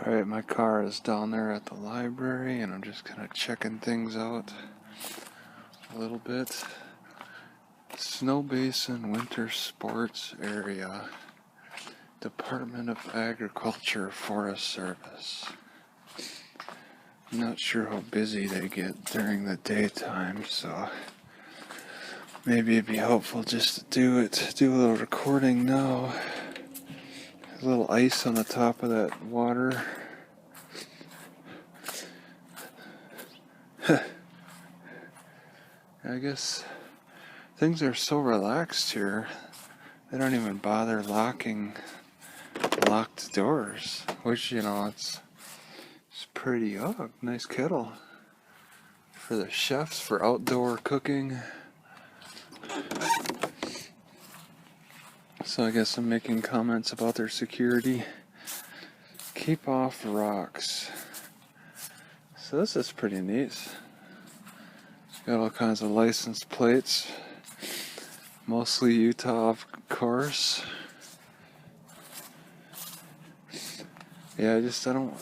Alright, my car is down there at the library and I'm just kind of checking things out a little bit. Snow Basin Winter Sports Area, Department of Agriculture Forest Service. I'm not sure how busy they get during the daytime, so maybe it'd be helpful just to do a little recording now. There's a little ice on the top of that water. I guess things are so relaxed here, they don't even bother locking locked doors, which, you know, it's pretty, nice kettle for the chefs for outdoor cooking. So I guess I'm making comments about their security. Keep off rocks. So this is pretty neat. It's got all kinds of license plates. Mostly Utah, of course. Yeah,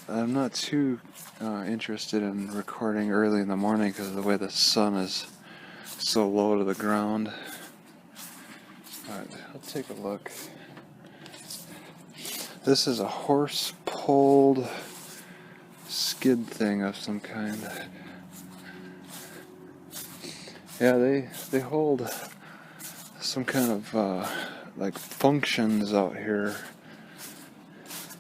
I'm not too interested in recording early in the morning because of the way the sun is so low to the ground. But I'll take a look. This is a horse-pulled skid thing of some kind. Yeah, they hold some kind of like functions out here.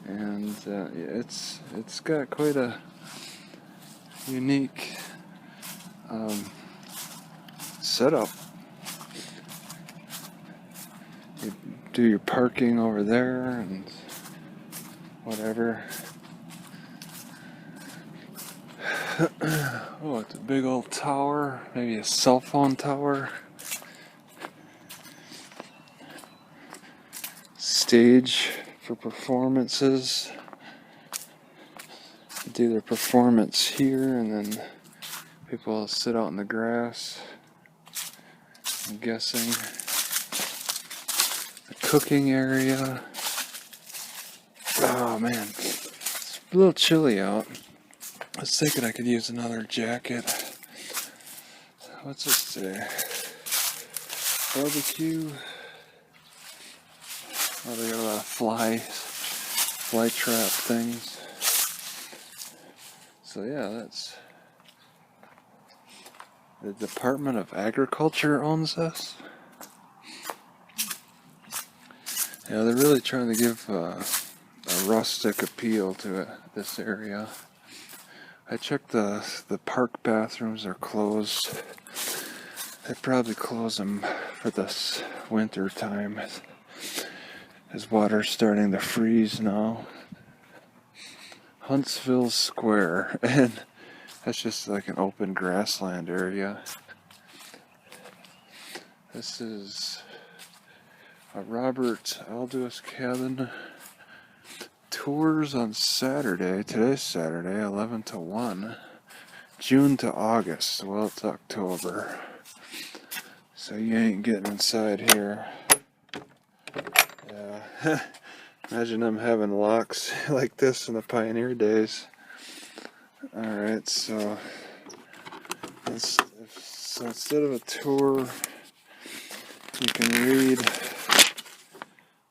And it's got quite a unique setup. You do your parking over there and whatever. Oh, it's a big old tower, maybe a cell phone tower. Stage for performances. Do their performance here, and then people sit out in the grass. I'm guessing the cooking area. Oh man, it's a little chilly out. I was thinking I could use another jacket. What's this say? Barbecue. Oh, they got a lot of fly trap things. So yeah, that's the Department of Agriculture owns this. Yeah, they're really trying to give a rustic appeal to this area. I checked the park bathrooms are closed. They probably close them for this winter time. As water's starting to freeze now. Huntsville Square, and that's just like an open grassland area. This is a Robert Aldous cabin. Tours on Saturday. Today's Saturday, 11 to 1. June to August. Well, it's October. So you ain't getting inside here. Yeah. Imagine them having locks like this in the pioneer days. Alright, so instead of a tour, you can read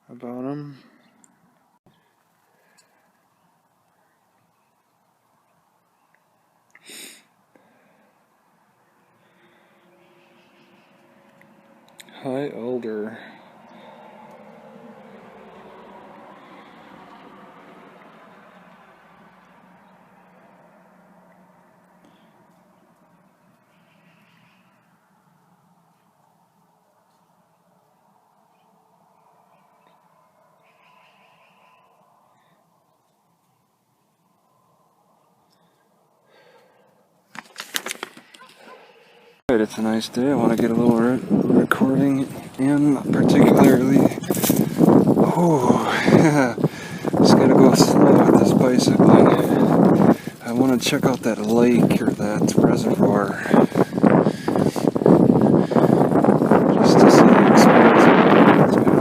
about them. High Alder. It's a nice day. I want to get a little recording in, particularly. Oh, just gotta go slow with this bicycle. I want to check out that lake or that reservoir. Just to see the expanse of it.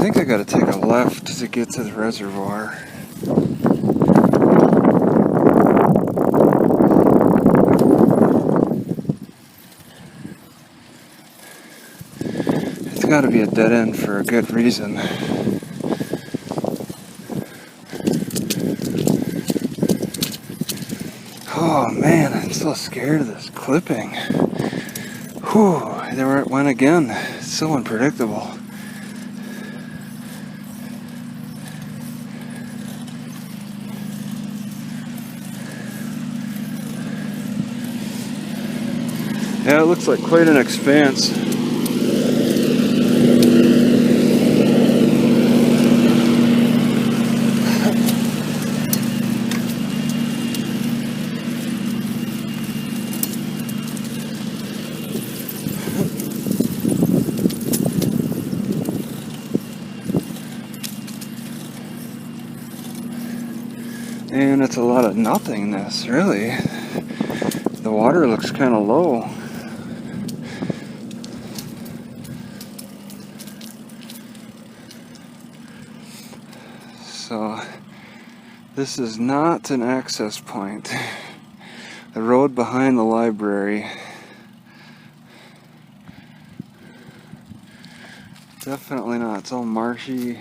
think I gotta take a left to get to the reservoir. It's gotta be a dead end for a good reason. Oh man, I'm so scared of this clipping. Whew, there it went again. It's so unpredictable. Yeah, it looks like quite an expanse. And it's a lot of nothingness, really. The water looks kind of low. So, this is not an access point. The road behind the library. Definitely not. It's all marshy.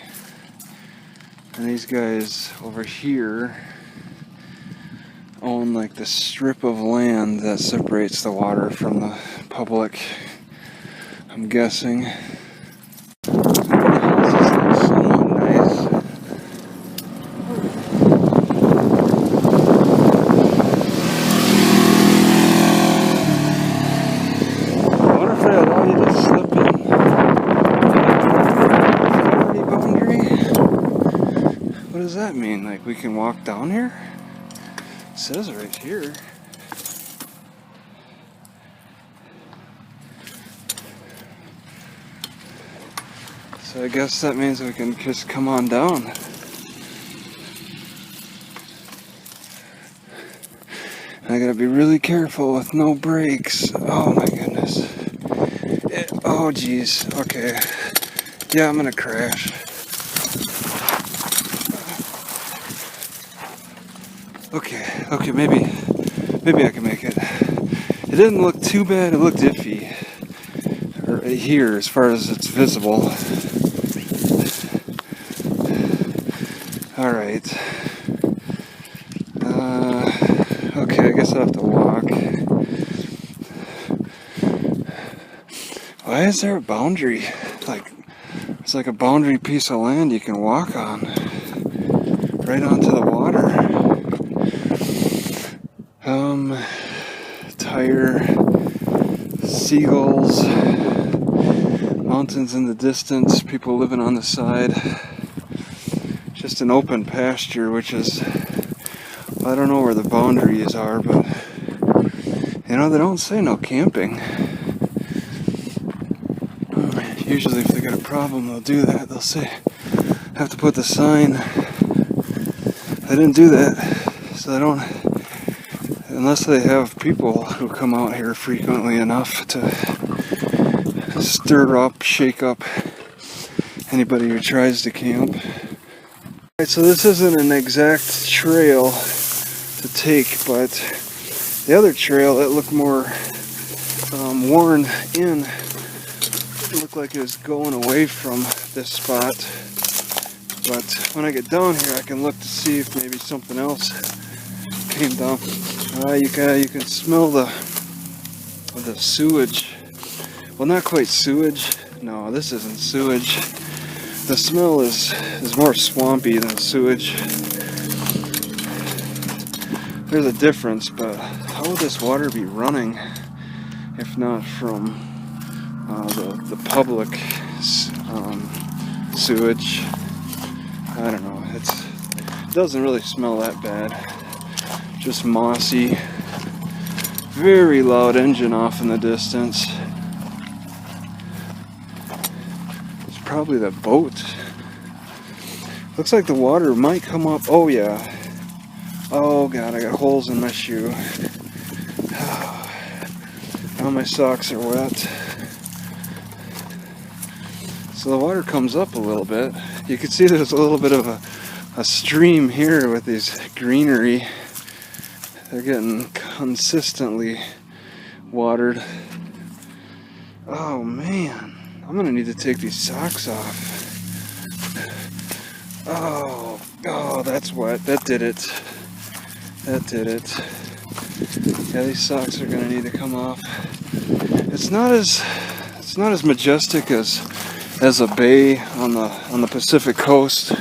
And these guys over here own like the strip of land that separates the water from the public, I'm guessing. The houses look somewhat nice. I wonder if they allow you to slip in. Property boundary? What does that mean? Like we can walk down here? It says right here. So I guess that means we can just come on down. I gotta be really careful with no brakes. Oh my goodness. Oh geez. Okay. Yeah, I'm gonna crash. Okay, maybe I can make it. It didn't look too bad, it looked iffy. Right here, as far as it's visible. Alright. Okay, I guess I'll have to walk. Why is there a boundary? It's like a boundary piece of land you can walk on. Right onto the water. Tire, seagulls, mountains in the distance, people living on the side. Just an open pasture, which is, I don't know where the boundaries are, but you know, they don't say no camping. Usually if they got a problem, they'll do that. They'll say, have to put the sign. They didn't do that, so they don't, unless they have people who come out here frequently enough to stir up, shake up anybody who tries to camp. Alright, so this isn't an exact trail to take, but the other trail that looked more worn in, it looked like it was going away from this spot. But when I get down here, I can look to see if maybe something else came down. You can smell the sewage. Well, not quite sewage. No, this isn't sewage. The smell is more swampy than sewage. There's a difference, but how would this water be running if not from the public sewage? I don't know. It doesn't really smell that bad. Just mossy. Very loud engine off in the distance. It's probably the boat. Looks like the water might come up. Oh yeah. Oh god, I got holes in my shoe. Now my socks are wet. So the water comes up a little bit. You can see there's a little bit of a stream here with these greenery. They're getting consistently watered. Oh man, I'm gonna need to take these socks off. Oh, that's wet. That did it. That did it. Yeah, these socks are gonna need to come off. It's not as majestic as a bay on the Pacific coast,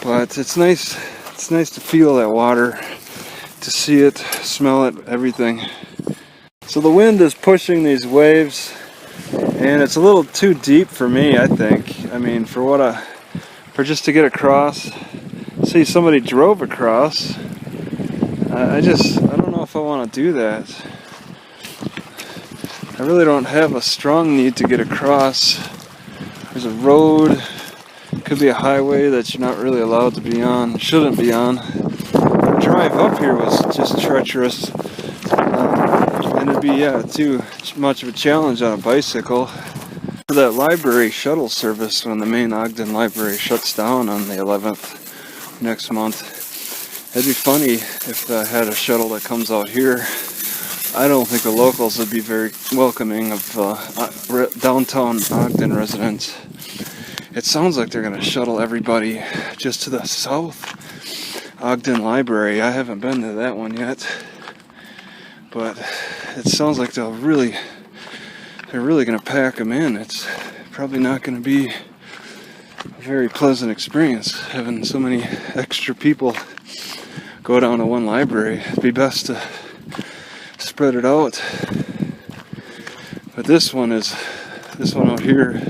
but it's nice. It's nice to feel that water, to see it, smell it, everything. So the wind is pushing these waves, and it's a little too deep for me, I think. I mean, for just to get across. See, somebody drove across. I don't know if I want to do that. I really don't have a strong need to get across. There's a road, could be a highway that you're not really allowed to be on, shouldn't be on. The drive up here was just treacherous, and it'd be too much of a challenge on a bicycle. For that library shuttle service, when the main Ogden library shuts down on the 11th next month, it'd be funny if I had a shuttle that comes out here. I don't think the locals would be very welcoming of downtown Ogden residents. It sounds like they're going to shuttle everybody just to the south Ogden Library. I haven't been to that one yet, but it sounds like they're really going to pack them in. It's probably not going to be a very pleasant experience having so many extra people go down to one library. It'd be best to spread it out. But this one out here,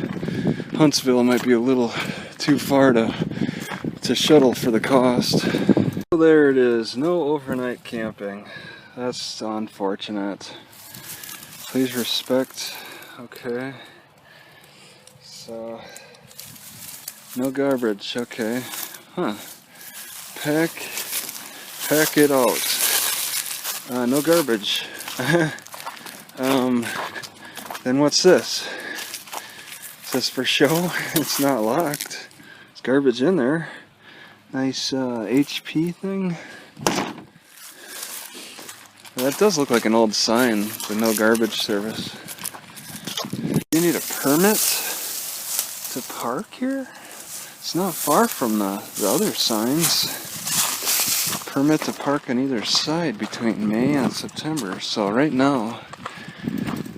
Huntsville, might be a little too far to shuttle for the cost. So there it is, no overnight camping. That's unfortunate. Please respect. Okay. So no garbage. Okay. Huh. Pack it out. No garbage. Then what's this? Is this for show? It's not locked. There's garbage in there. Nice HP thing. That does look like an old sign for no garbage service. You need a permit to park here? It's not far from the other signs. Permit to park on either side between May and September. So right now,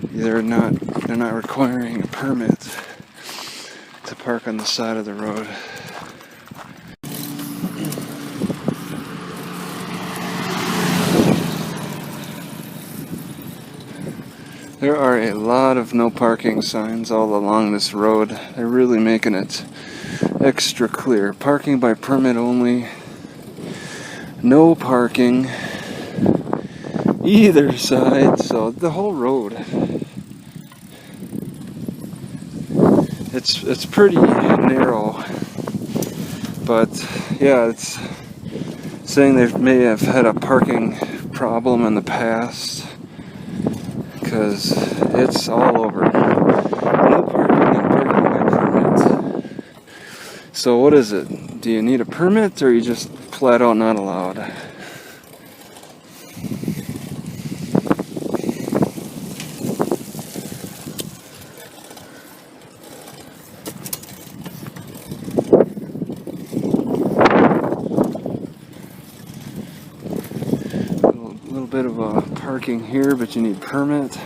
they're not requiring a permit to park on the side of the road. There are a lot of no parking signs all along this road. They're really making it extra clear. Parking by permit only. No parking either side, so the whole road. It's pretty narrow, but yeah, it's saying they may have had a parking problem in the past, because it's all over. No parking and parking by permit. So what is it? Do you need a permit, or are you just flat out not allowed? A little bit of a parking here, but you need permit.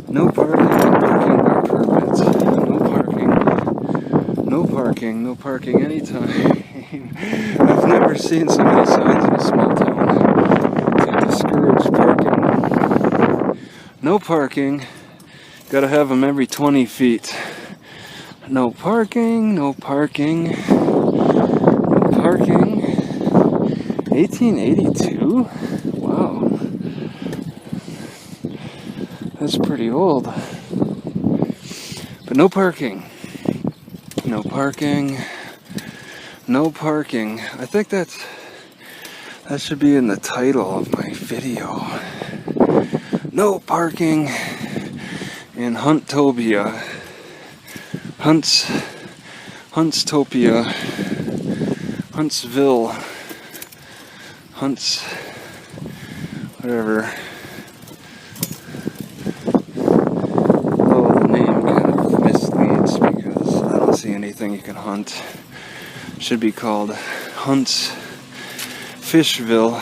No parking by permit. No parking anytime. I've never seen so many signs in a small town to discourage parking. No parking. Gotta have them every 20 feet. No parking, no parking, no parking. 1882? Wow. That's pretty old. But no parking. No parking. No parking. I think that's That should be in the title of my video. No parking in Hunttopia. Huntsville. Whatever. Though the name kind of misleads because I don't see anything you can hunt. It should be called Fishville,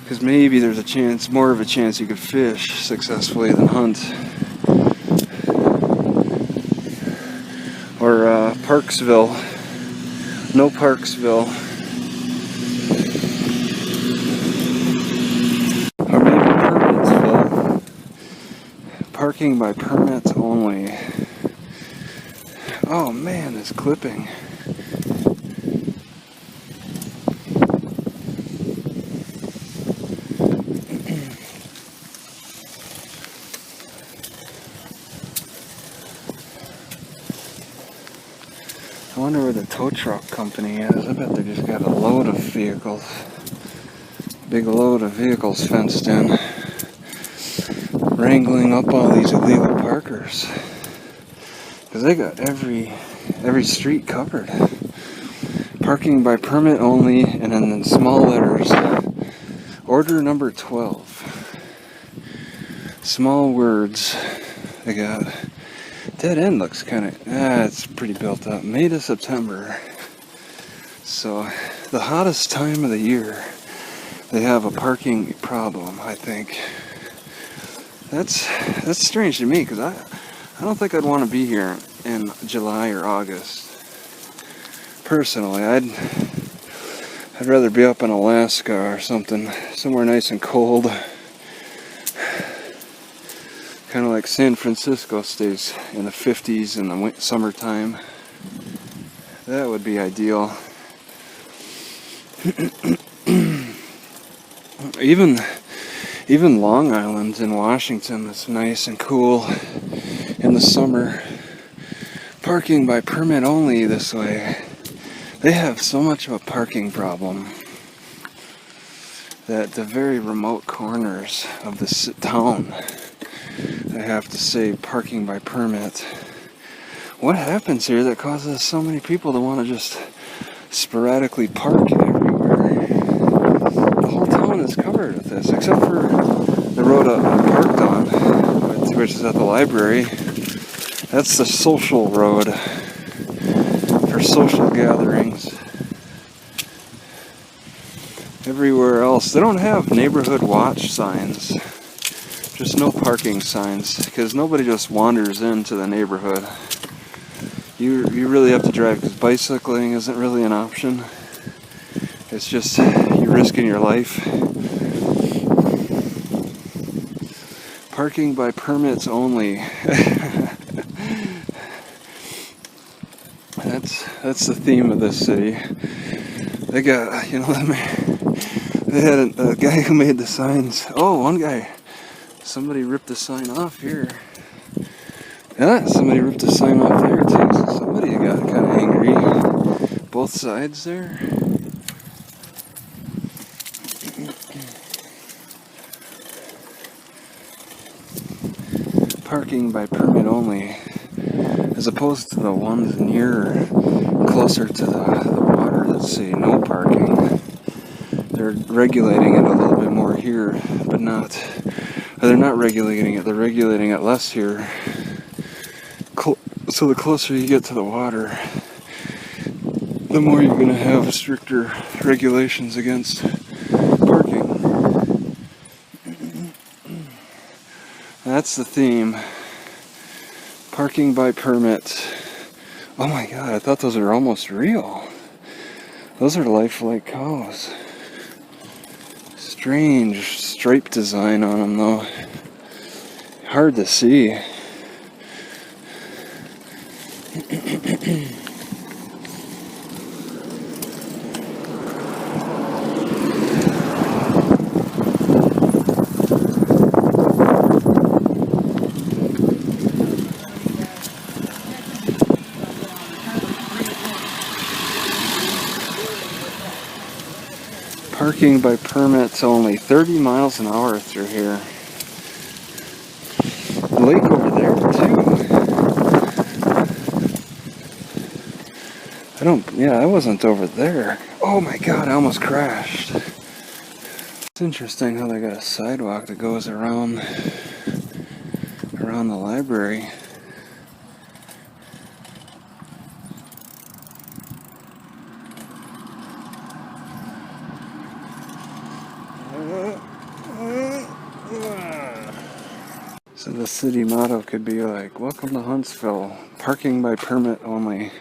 because maybe there's a chance, more of a chance you could fish successfully than hunt. Or Parksville. No Parksville. Or maybe Permitsville. Parking by permits only. Oh man, it's clipping. I wonder where the tow truck company is. I bet they just got a load of vehicles. Big load of vehicles fenced in. Wrangling up all these illegal parkers. Because they got every street covered. Parking by permit only, and then in small letters. Order number 12. Small words. They got... Dead end looks kind of, it's pretty built up. May to September. So, the hottest time of the year, they have a parking problem, I think. That's strange to me, because I don't think I'd want to be here in July or August. Personally, I'd rather be up in Alaska or something, somewhere nice and cold. Kind of like San Francisco stays in the 50s in the summertime. That would be ideal. Even Long Island in Washington is nice and cool in the summer. Parking by permit only this way. They have so much of a parking problem that the very remote corners of this town, I have to say parking by permit. What happens here that causes so many people to want to just sporadically park everywhere? The whole town is covered with this, except for the road I'm parked on, which is at the library. That's the social road for social gatherings. Everywhere else, they don't have neighborhood watch signs. Just no parking signs, because nobody just wanders into the neighborhood. You really have to drive, because bicycling isn't really an option. It's just, you're risking your life. Parking by permits only. That's the theme of this city. They got, they had a guy who made the signs. Oh, one guy. Somebody ripped the sign off here. Yeah, somebody ripped the sign off there too. So somebody got kind of angry. Both sides there. Parking by permit only, as opposed to the ones closer to the water that say no parking. They're regulating it a little bit more here, but not. They're not regulating it, they're regulating it less here. So the closer you get to the water, the more you're going to have stricter regulations against parking. That's the theme. Parking by permit. Oh my god, I thought those were almost real. Those are lifelike cows. Strange stripe design on them though. Hard to see. Parking by permits only, 30 miles an hour through here. Lake over there too. I wasn't over there. Oh my god, I almost crashed. It's interesting how they got a sidewalk that goes around the library. So the city motto could be like, welcome to Huntsville, parking by permit only.